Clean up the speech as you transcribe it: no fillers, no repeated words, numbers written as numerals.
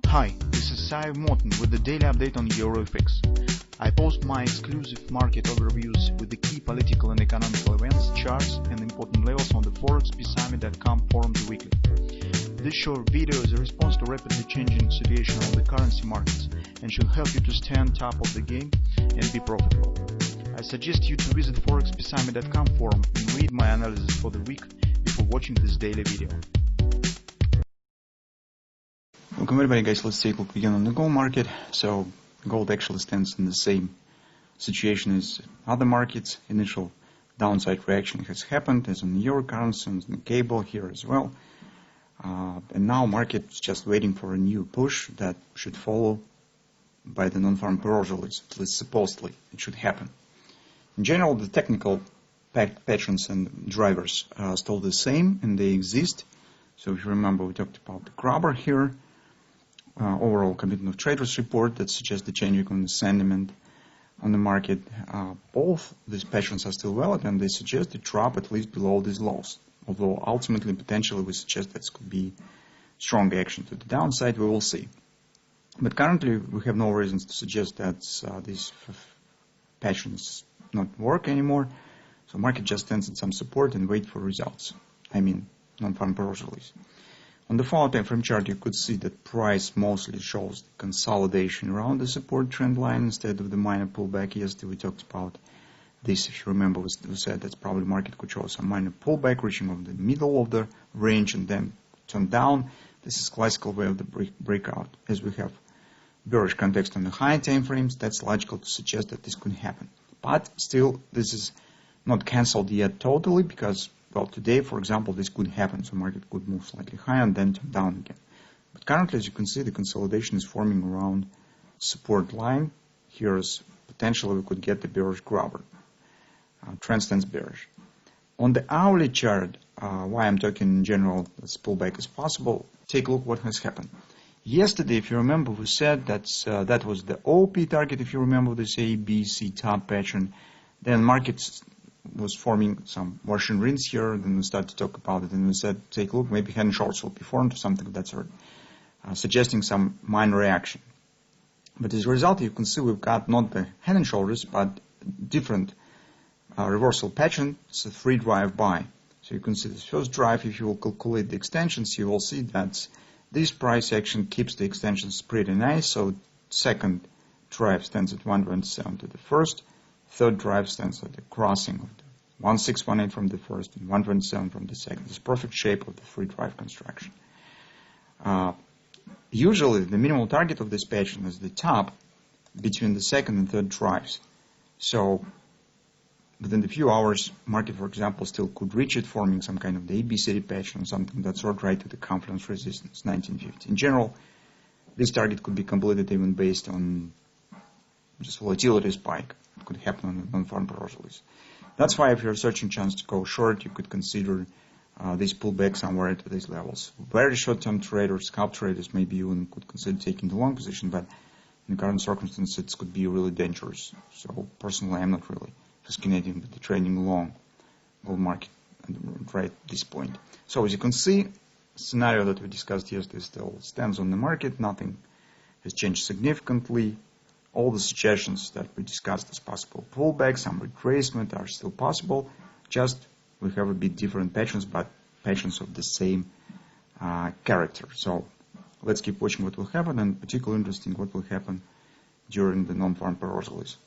Hi, this is Sive Morten with the daily update on EuroFX. I post my exclusive market overviews with the key political and economical events, charts, and important levels on the ForexPeaceArmy.com forums weekly. This short video is a response to rapidly changing situation on the currency markets and should help you to stay on top of the game and be profitable. I suggest you to visit ForexPeaceArmy.com forum and read my analysis for the week before watching this daily video. Welcome everybody, guys. Let's take a look again on the gold market. So gold actually stands in the same situation as other markets. Initial downside reaction has happened as on the euro currency and the cable here as well. And now market is just waiting for a new push that should follow by the non-farm payroll release. At least supposedly it should happen. In general, the technical patterns and drivers are still the same and they exist. So if you remember, we talked about the grabber here. Overall commitment of traders report that suggests the changing on the sentiment on the market. Both these patterns are still valid and they suggest a drop at least below these lows. Although ultimately, potentially, we suggest that could be strong action to the downside, we will see. But currently, we have no reasons to suggest that these patterns not work anymore. So market just stands in some support and wait for results. I mean, non-farm payroll release. On the 4-hour time frame chart, you could see that price mostly shows the consolidation around the support trend line instead of the minor pullback. Yesterday we talked about this. If you remember, we said that probably market could show some minor pullback, reaching of the middle of the range and then turn down. This is classical way of the breakout. As we have bearish context on the higher time frames, that's logical to suggest that this could happen. But still, this is not cancelled yet totally because, well, today, for example, this could happen. So market could move slightly higher and then turn down again. But currently, as you can see, the consolidation is forming around support line. Here is potentially we could get the bearish grabber. Trend stands bearish. On the hourly chart, why I'm talking in general as pullback is possible, take a look what has happened. Yesterday, if you remember, we said that that was the OP target, if you remember this A, B, C top pattern. Then markets was forming some Russian rings here, then we started to talk about it, and we said, take a look, maybe head and shoulders will be formed or something of that sort, suggesting some minor reaction. But as a result, you can see we've got not the head and shoulders, but different reversal pattern. It's a 3 drive buy. So you can see this first drive, if you will calculate the extensions, you will see that this price action keeps the extensions pretty nice. So second drive stands at 1.7 to the first. Third drive stands at the crossing of the 1618 from the first and 127 from the second. This perfect shape of the 3 drive construction. Usually the minimal target of this pattern is the top between the second and third drives. So within a few hours, market, for example, still could reach it, forming some kind of the ABCD pattern or something that's right to the confidence resistance, 1950. In general, this target could be completed even based on just volatility spike. It could happen on the non-farm payroll release. That's why if you're searching chance to go short, you could consider this pullback somewhere at these levels. Very short-term traders, scalp traders, maybe even could consider taking the long position, but in the current circumstances, it could be really dangerous. So personally, I'm not really fascinated with the trading long gold market right at this point. So as you can see, the scenario that we discussed yesterday still stands on the market. Nothing has changed significantly. All the suggestions that we discussed as possible pullback, some retracement are still possible. Just we have a bit different patterns, but patterns of the same character. So let's keep watching what will happen, and particularly interesting what will happen during the non-farm payroll release.